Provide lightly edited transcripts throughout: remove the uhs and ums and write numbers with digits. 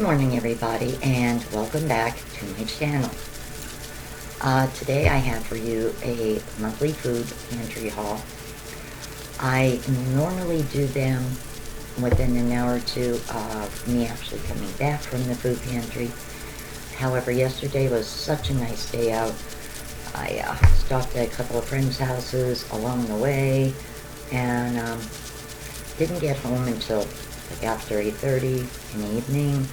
Good morning, everybody, and welcome back to my channel. Today I have for you a monthly food pantry haul. I normally do them within an hour or two of me actually coming back from the food pantry. However, yesterday was such a nice day out. I stopped at a couple of friends' houses along the way and didn't get home until like after 8:30 in the evening.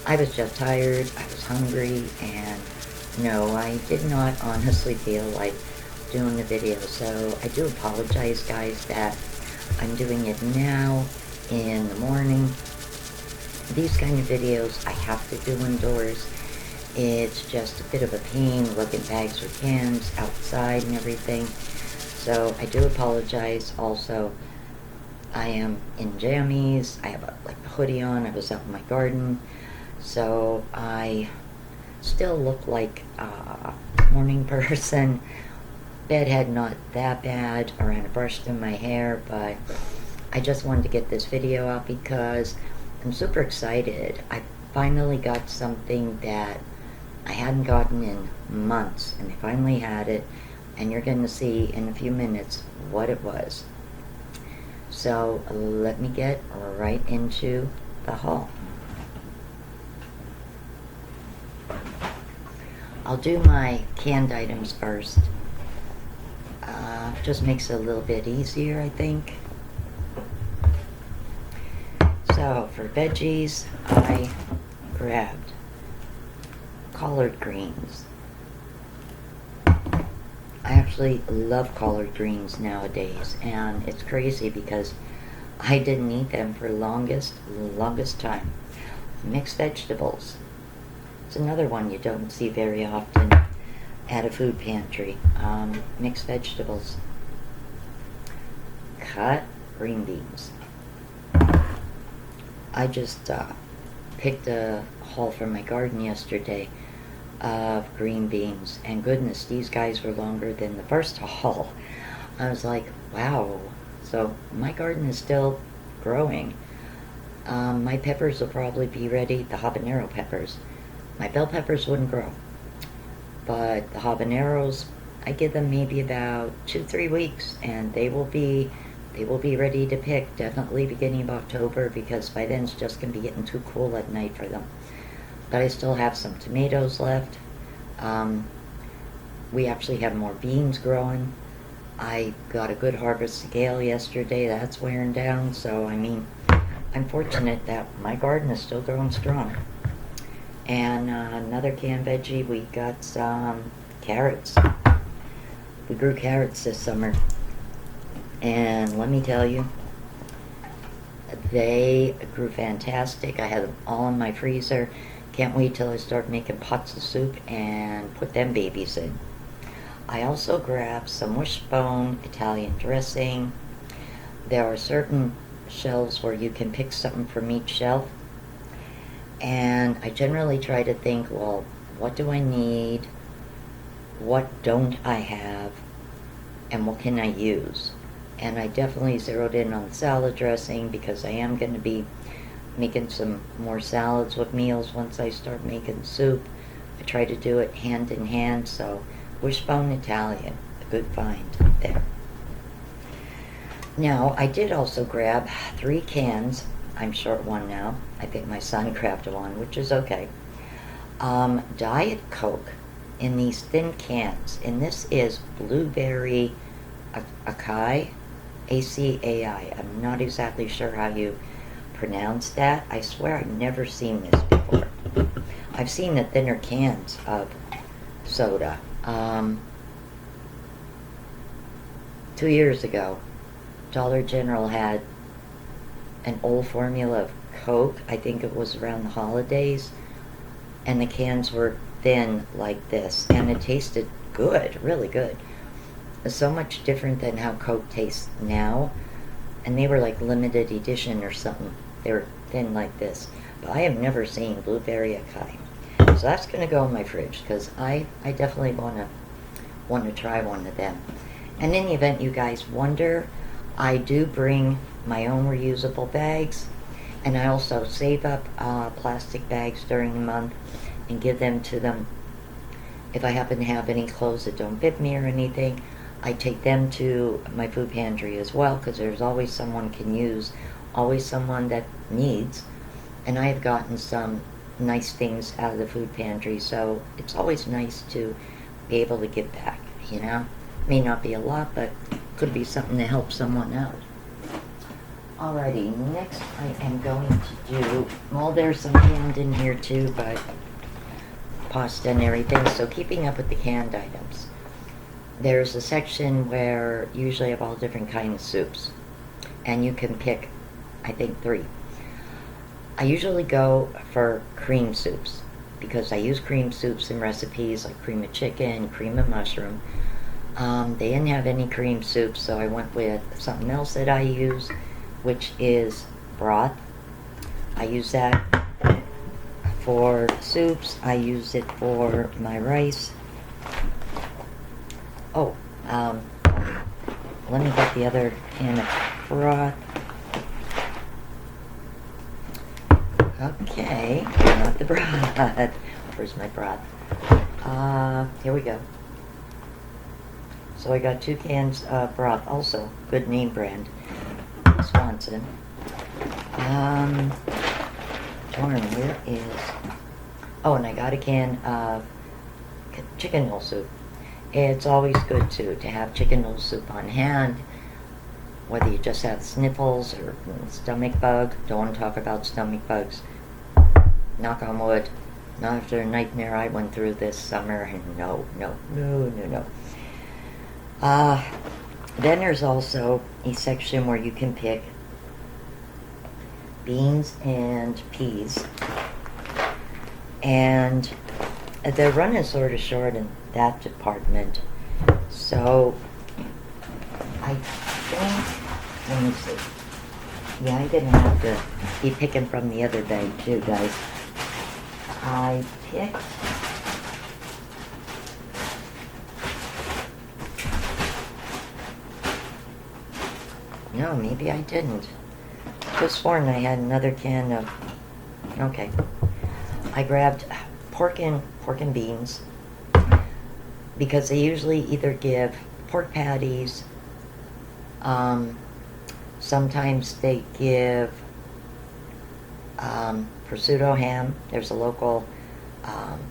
I was just tired, I was hungry, and no, I did not honestly feel like doing the video. So I do apologize, guys, that I'm doing it now in the morning. These kind of videos I have to do indoors. It's just a bit of a pain lugging bags or cans outside and everything. So I do apologize. Also, I am in jammies. I have a hoodie on. I was out in my garden. So I still look like a morning person. Bedhead not that bad, around a brush in my hair, but I just wanted to get this video out because I'm super excited. I finally got something that I hadn't gotten in months, and I finally had it, and you're going to see in a few minutes what it was. So let me get right into the haul. I'll do my canned items first. Just makes it a little bit easier, I think. So for veggies, I grabbed collard greens. I actually love collard greens nowadays, and it's crazy because I didn't eat them for longest time. Mixed vegetables. It's another one you don't see very often at a food pantry. Mixed vegetables. Cut green beans. I just picked a haul from my garden yesterday of green beans, and goodness, these guys were longer than the first haul. I was like, wow. So my garden is still growing. My peppers will probably be ready, the habanero peppers. My bell peppers wouldn't grow, but the habaneros, I give them maybe about 2-3 weeks, and they will be ready to pick, definitely beginning of October, because by then it's just going to be getting too cool at night for them. But I still have some tomatoes left. We actually have more beans growing. I got a good harvest of kale yesterday. That's wearing down. So, I mean, I'm fortunate that my garden is still growing strong. And another canned veggie, we got some carrots. We grew carrots this summer. And let me tell you, they grew fantastic. I had them all in my freezer. Can't wait till I start making pots of soup and put them babies in. I also grabbed some wishbone Italian dressing. There are certain shelves where you can pick something from each shelf. And I generally try to think, well, what do I need? What don't I have? And what can I use? And I definitely zeroed in on salad dressing because I am going to be making some more salads with meals once I start making soup. I try to do it hand in hand, so wishbone Italian, a good find there. Now, I did also grab 3 cans. I'm short one now. I think my son grabbed one, which is okay. Diet Coke in these thin cans, and this is blueberry acai, A-C-A-I. I'm not exactly sure how you pronounce that. I swear I've never seen this before. I've seen the thinner cans of soda. 2 years ago, Dollar General had an old formula of Coke. I think it was around the holidays, and the cans were thin like this, and it tasted good, really good. It's so much different than how Coke tastes now, and they were like limited edition or something. They were thin like this, but I have never seen blueberry acai. So that's going to go in my fridge because I definitely want to try one of them. And in the event you guys wonder, I do bring my own reusable bags. And I also save up plastic bags during the month and give them to them. If I happen to have any clothes that don't fit me or anything, I take them to my food pantry as well, because there's always someone can use, always someone that needs. And I have gotten some nice things out of the food pantry, so it's always nice to be able to give back, you know? May not be a lot, but could be something to help someone out. Alrighty, next I am going to do, well, there's some canned in here too, but pasta and everything, so keeping up with the canned items. There's a section where usually I have all different kinds of soups, and you can pick, I think, 3. I usually go for cream soups, because I use cream soups in recipes like cream of chicken, cream of mushroom. They didn't have any cream soup, so I went with something else that I use, which is broth. I use that for soups. I use it for my rice. Oh, let me get the other can of broth. Okay, not the broth. Where's my broth? Here we go. So I got 2 cans of broth, also good name brand, Swanson. Darn, where is... Oh, and I got a can of chicken noodle soup. It's always good, too, to have chicken noodle soup on hand, whether you just have sniffles or stomach bug. Don't want to talk about stomach bugs. Knock on wood. Not after a nightmare I went through this summer, and no. Then there's also a section where you can pick beans and peas, and they're running sort of short in that department, so I think, let me see, yeah, I'm gonna have to be picking from the other bag too, guys. I picked no, maybe I didn't. Could have sworn I had another can of... Okay. I grabbed pork and beans, because they usually either give pork patties, sometimes they give prosciutto ham. There's a local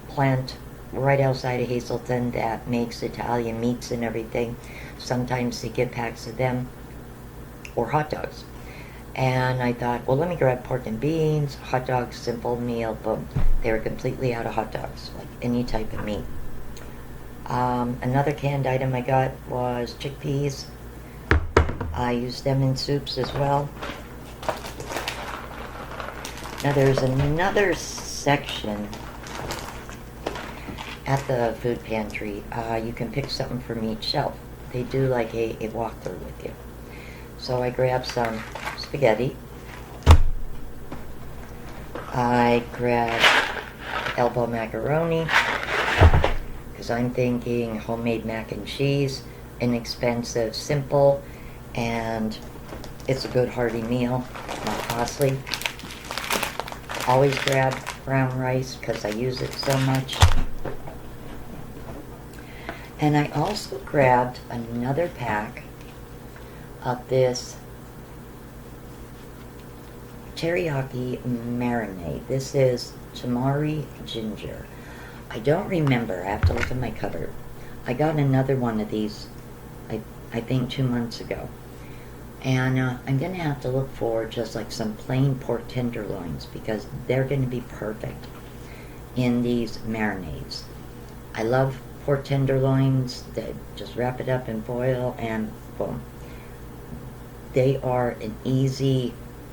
plant right outside of Hazleton that makes Italian meats and everything. Sometimes they give packs of them, or hot dogs. And I thought, well, let me grab pork and beans, hot dogs, simple meal, boom. They were completely out of hot dogs, like any type of meat. Another canned item I got was chickpeas. I use them in soups as well. Now there's another section at the food pantry. You can pick something from each shelf. They do like a walkthrough with you. So I grabbed some spaghetti. I grabbed elbow macaroni, because I'm thinking homemade mac and cheese, inexpensive, simple, and it's a good hearty meal, not costly. Always grab brown rice because I use it so much. And I also grabbed another pack of this teriyaki marinade. This is tamari ginger. I don't remember. I have to look in my cupboard. I got another one of these, I think 2 months ago. And I'm going to have to look for just like some plain pork tenderloins, because they're going to be perfect in these marinades. I love pork tenderloins. They just wrap it up in foil and boom. They are an easy,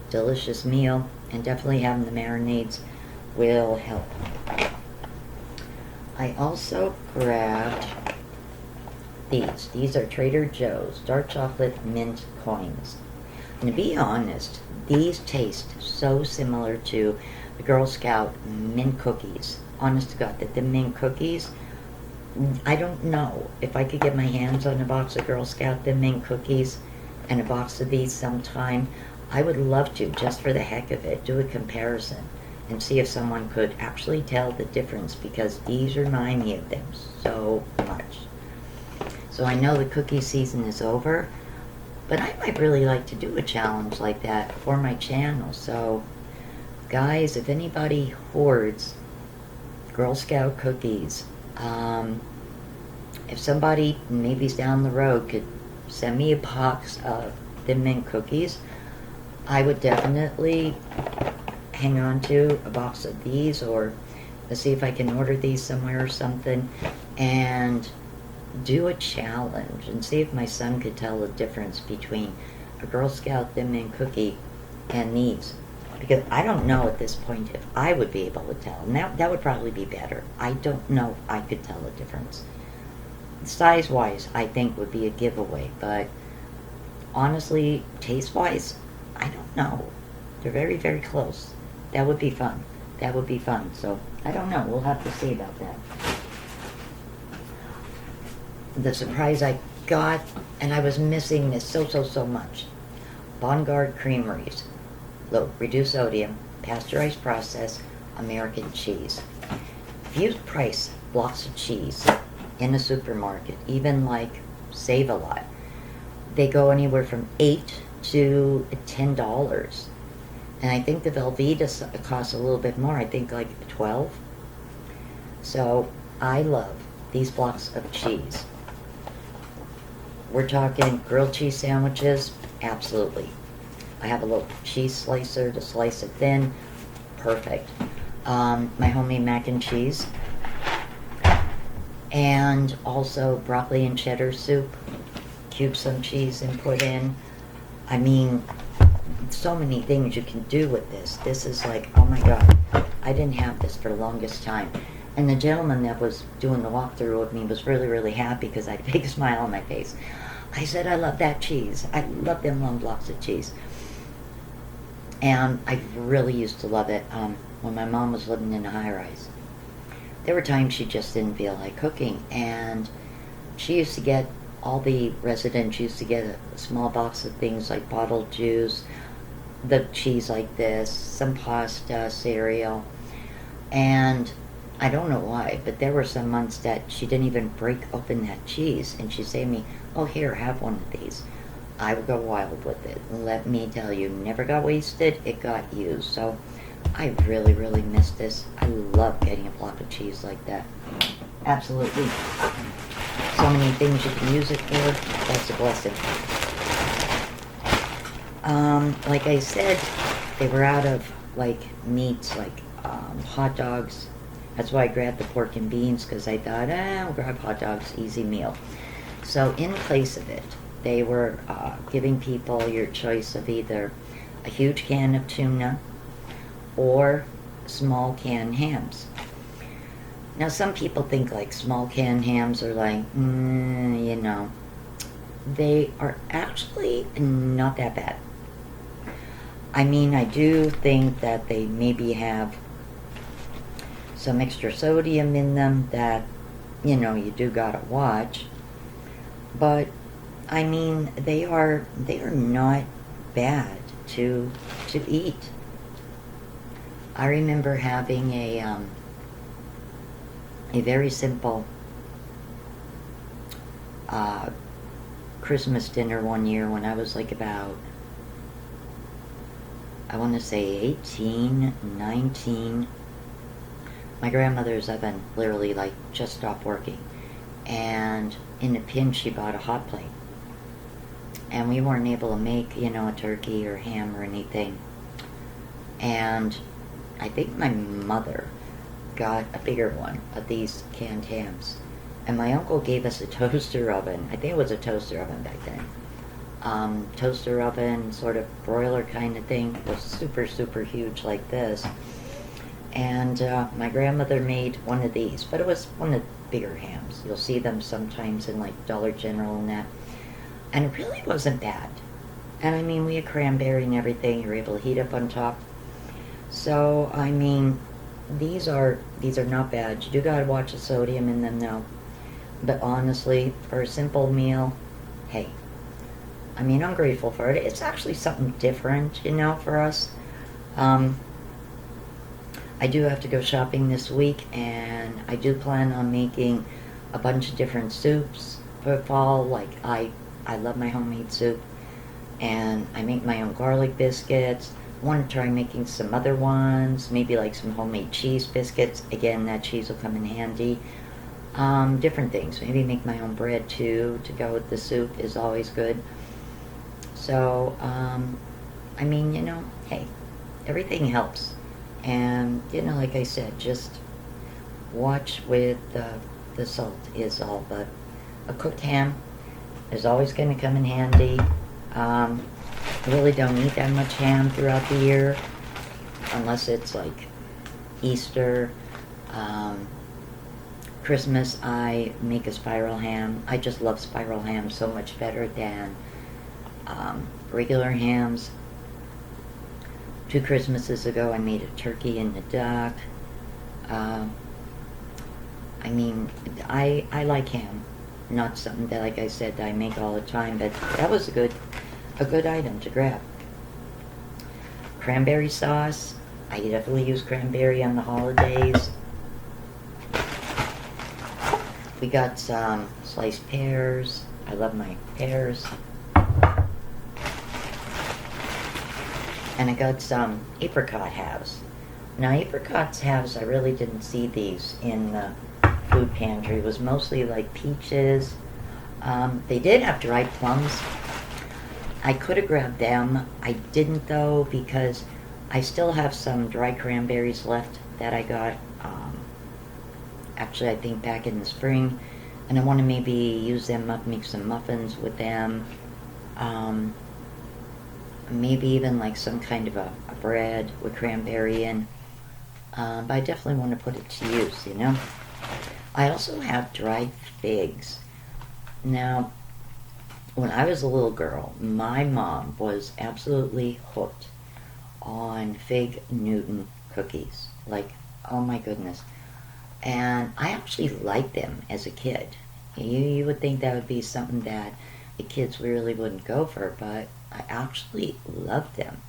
delicious meal, and definitely having the marinades will help. I also grabbed these. These are Trader Joe's dark chocolate mint coins. And to be honest, these taste so similar to the Girl Scout mint cookies. Honest to God, the mint cookies, I don't know if I could get my hands on a box of Girl Scout mint cookies and a box of these sometime. I would love to, just for the heck of it, do a comparison and see if someone could actually tell the difference, because these remind me of them so much. So I know the cookie season is over, but I might really like to do a challenge like that for my channel. So guys, if anybody hoards Girl Scout cookies, if somebody maybe's down the road could send me a box of Thin Mint cookies, I would definitely hang on to a box of these, or let's see if I can order these somewhere or something, and do a challenge and see if my son could tell the difference between a Girl Scout Thin Mint cookie and these. Because I don't know at this point if I would be able to tell, and that would probably be better. I don't know if I could tell the difference. Size-wise, I think would be a giveaway, but honestly, taste-wise, I don't know. They're very, very close. That would be fun. That would be fun. So, I don't know. We'll have to see about that. The surprise I got, and I was missing this so much. Bongarde Creameries. Low, reduced sodium, pasteurized process, American cheese. If you price blocks of cheese in a supermarket, even like Save-A-Lot, they go anywhere from $8 to $10. And I think the Velveeta costs a little bit more. I think like $12. So I love these blocks of cheese. We're talking grilled cheese sandwiches, absolutely. I have a little cheese slicer to slice it thin, perfect. My homemade mac and cheese, and also broccoli and cheddar soup. Cube some cheese and put in. I mean, so many things you can do with this. This is like, oh my god, I didn't have this for the longest time. And the gentleman that was doing the walkthrough with me was really happy because I had a big smile on my face. I said, I love that cheese. I love them long blocks of cheese. And I really used to love it when my mom was living in a high-rise. There were times she just didn't feel like cooking, and she used to get, all the residents used to get a small box of things like bottled juice, the cheese like this, some pasta, cereal, and I don't know why, but there were some months that she didn't even break open that cheese, and she'd say to me, oh, here, have one of these. I would go wild with it. Let me tell you, never got wasted, it got used. So I really miss this. I love getting a block of cheese like that. Absolutely. So many things you can use it for. That's a blessing. Like I said, they were out of like meats, like hot dogs. That's why I grabbed the pork and beans, because I thought, I'll grab hot dogs, easy meal. So in place of it, they were giving people your choice of either a huge can of tuna or small canned hams. Now some people think like small canned hams are like, you know, they are actually not that bad. I mean, I do think that they maybe have some extra sodium in them that, you know, you do gotta watch. But I mean, they are not bad to eat. I remember having a very simple Christmas dinner one year when I was like about, I want to say 18, 19. My grandmother's oven literally like just stopped working, and in a pinch she bought a hot plate. And we weren't able to make, you know, a turkey or ham or anything. And I think my mother got a bigger one of these canned hams. And my uncle gave us a toaster oven. I think it was a toaster oven back then. Toaster oven, sort of broiler kind of thing. It was super huge like this. And my grandmother made one of these. But it was one of the bigger hams. You'll see them sometimes in like Dollar General and that. And it really wasn't bad. And I mean, we had cranberry and everything. You were able to heat up on top. So, I mean, these are not bad. You do gotta watch the sodium in them though. But honestly, for a simple meal, hey, I mean, I'm grateful for it. It's actually something different, you know, for us. I do have to go shopping this week, and I do plan on making a bunch of different soups for fall. Like, I love my homemade soup, and I make my own garlic biscuits. I want to try making some other ones, maybe like some homemade cheese biscuits. Again, that cheese will come in handy. Different things. Maybe make my own bread too to go with the soup is always good. So, I mean, you know, hey, everything helps. And, you know, like I said, just watch with the salt is all. But a cooked ham is always going to come in handy. I really don't eat that much ham throughout the year, unless it's like Easter, Christmas. I make a spiral ham. I just love spiral ham so much better than regular hams. 2 Christmases ago, I made a turkey and a duck. I mean, I like ham. Not something that, like I said, I make all the time, but that was a good item to grab. Cranberry sauce. I definitely use cranberry on the holidays. We got some sliced pears. I love my pears. And I got some apricot halves. Now, apricot halves, I really didn't see these in the food pantry. It was mostly like peaches. They did have dried plums. I could have grabbed them. I didn't, though, because I still have some dry cranberries left that I got, actually, I think back in the spring. And I want to maybe use them up, make some muffins with them. Maybe even like some kind of a bread with cranberry in. But I definitely want to put it to use, you know. I also have dried figs. Now, when I was a little girl, my mom was absolutely hooked on fig Newton cookies. Like, oh my goodness. And I actually liked them as a kid. You would think that would be something that the kids really wouldn't go for, but I actually loved them.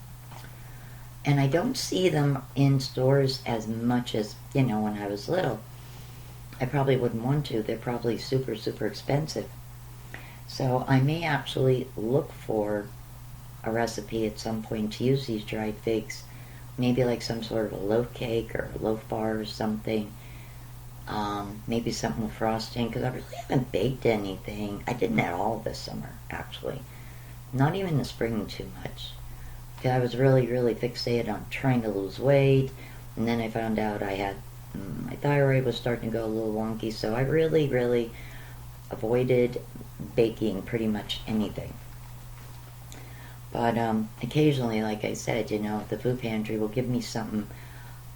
And I don't see them in stores as much as, you know, when I was little. I probably wouldn't want to. They're probably super, super expensive. So I may actually look for a recipe at some point to use these dried figs. Maybe like some sort of a loaf cake or a loaf bar or something. Maybe something with frosting, because I really haven't baked anything. I didn't at all this summer, actually. Not even in the spring too much. Because I was really, really fixated on trying to lose weight. And then I found out I had, my thyroid was starting to go a little wonky. So I really, really avoided baking pretty much anything. But occasionally, like I said, you know, the food pantry will give me something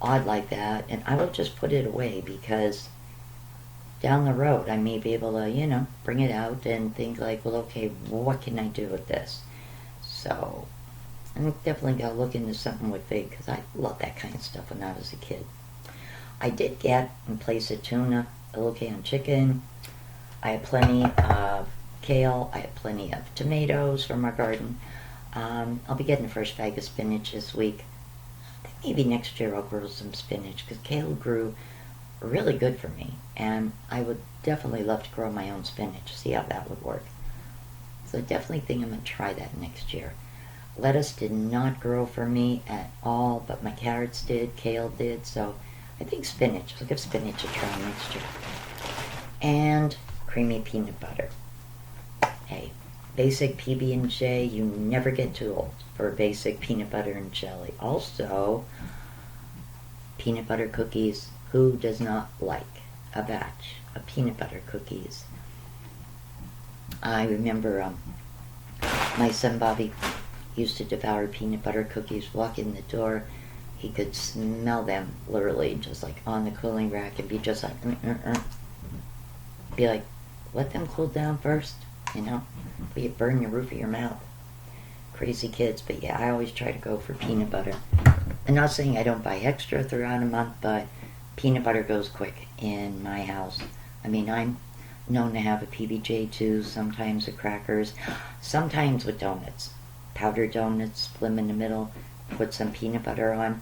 odd like that. And I will just put it away because down the road I may be able to, you know, bring it out and think like, well, okay, what can I do with this? So I'm definitely got to look into something with fig because I loved that kind of stuff when I was a kid. I did get, in place of tuna, a little canned chicken. I had plenty of kale. I had plenty of tomatoes from our garden. I'll be getting the first bag of spinach this week. I think maybe next year I'll grow some spinach because kale grew really good for me. And I would definitely love to grow my own spinach, see how that would work. So I definitely think I'm going to try that next year. Lettuce did not grow for me at all, but my carrots did, kale did, so I think spinach. I'll give spinach a try next year. And creamy peanut butter. Hey, basic PB&J, you never get too old for basic peanut butter and jelly. Also, peanut butter cookies. Who does not like a batch of peanut butter cookies? I remember my son Bobby used to devour peanut butter cookies, walk in the door, he could smell them literally just like on the cooling rack and be just like, be like, let them cool down first, you know, before you burn the roof of your mouth. Crazy kids, but yeah, I always try to go for peanut butter. I'm not saying I don't buy extra throughout a month, but peanut butter goes quick in my house. I mean, I'm known to have a PBJ too, sometimes with crackers, sometimes with donuts. Powdered donuts, split them in the middle, put some peanut butter on,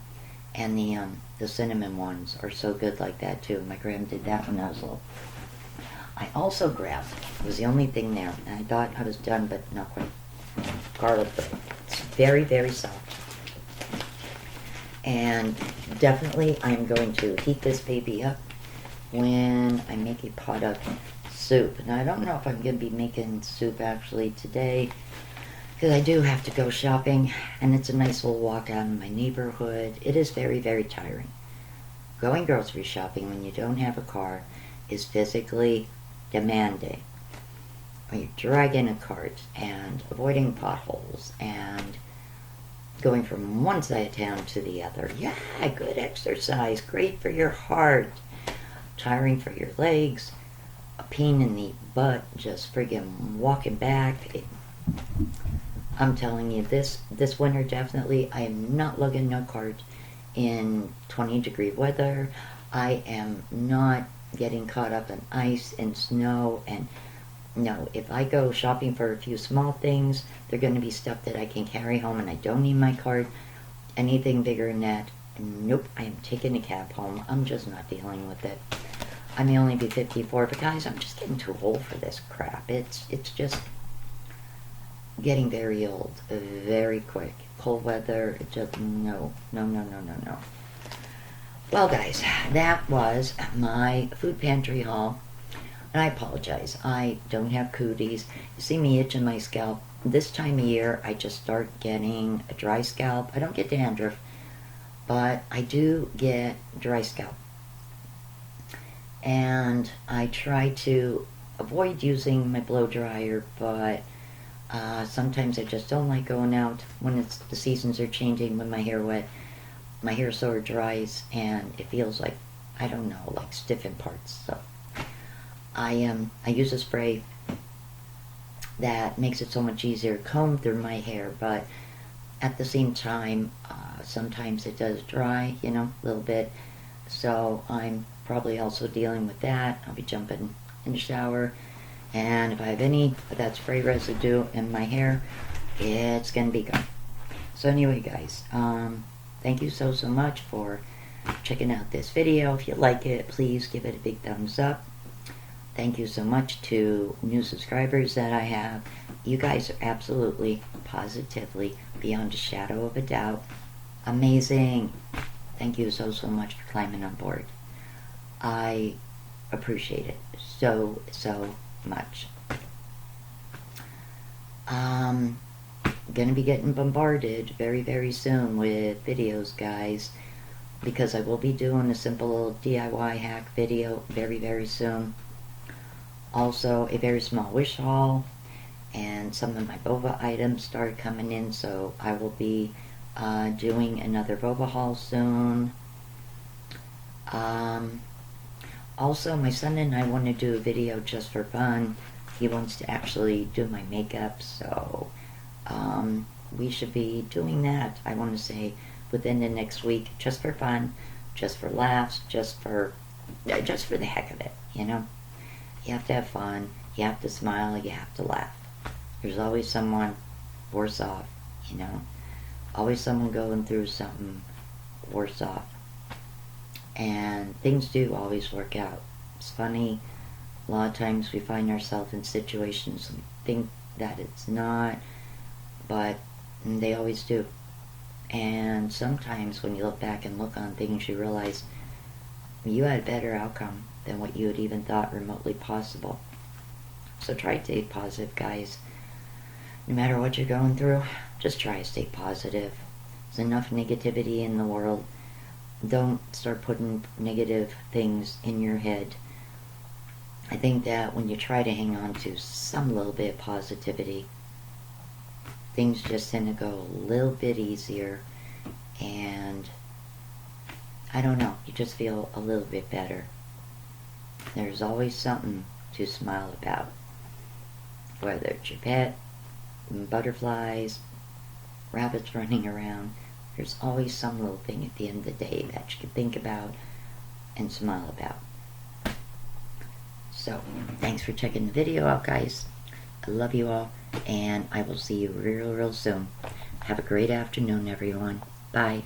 and the cinnamon ones are so good like that too. My grandma did that when I was little. I also grabbed, it was the only thing there, and I thought I was done, but not quite, garlic bread. It's very, very soft. And definitely I'm going to heat this baby up when I make a pot of soup. Now I don't know if I'm going to be making soup actually today, because I do have to go shopping, and it's a nice little walk out in my neighborhood. It is very, very tiring. Going grocery shopping when you don't have a car is physically demanding. When you're dragging a cart and avoiding potholes and going from one side of town to the other. Yeah, good exercise, great for your heart. Tiring for your legs, a pain in the butt just friggin' walking back. I'm telling you, this winter definitely, I am not lugging no cart in 20-degree weather. I am not getting caught up in ice and snow, and no, if I go shopping for a few small things, they're going to be stuff that I can carry home, and I don't need my cart. Anything bigger than that, nope, I am taking a cab home. I'm just not dealing with it. I may only be 54, but guys, I'm just getting too old for this crap. It's just getting very old, very quick. Cold weather, it just, no. Well, guys, that was my food pantry haul. And I apologize, I don't have cooties. You see me itching my scalp. This time of year, I just start getting a dry scalp. I don't get dandruff, but I do get dry scalp. And I try to avoid using my blow dryer, but sometimes I just don't like going out when the seasons are changing, when my hair wet. My hair sort of dries and it feels like, I don't know, like stiff in parts. So I use a spray that makes it so much easier to comb through my hair, but at the same time, sometimes it does dry, a little bit. So I'm probably also dealing with that. I'll be jumping in the shower, and if I have any of that spray residue in my hair, it's gonna be gone. So anyway, guys, thank you so much for checking out this video. If you like it, please give it a big thumbs up. Thank you so much to new subscribers that I have. You guys are absolutely, positively, beyond a shadow of a doubt, amazing. Thank you so much for climbing on board. I appreciate it so much. Gonna be getting bombarded very soon with videos, guys, because I will be doing a simple little DIY hack video very soon. Also a very small wish haul, and some of my boba items started coming in, so I will be doing another boba haul soon. Also, my son and I want to do a video just for fun. He wants to actually do my makeup, so we should be doing that, I want to say, within the next week, just for fun, just for laughs, just for the heck of it, You have to have fun, you have to smile, you have to laugh. There's always someone worse off, Always someone going through something worse off. And things do always work out. It's funny, a lot of times we find ourselves in situations and think that it's not, but they always do. And sometimes when you look back and look on things, you realize you had a better outcome than what you had even thought remotely possible. So try to stay positive, guys. No matter what you're going through, just try to stay positive. There's enough negativity in the world. Don't start putting negative things in your head. I think that when you try to hang on to some little bit of positivity, things just tend to go a little bit easier, and I don't know, you just feel a little bit better. There's always something to smile about, whether it's your pet, butterflies, rabbits running around. There's always some little thing at the end of the day that you can think about and smile about. So, thanks for checking the video out, guys. I love you all, and I will see you real soon. Have a great afternoon, everyone. Bye.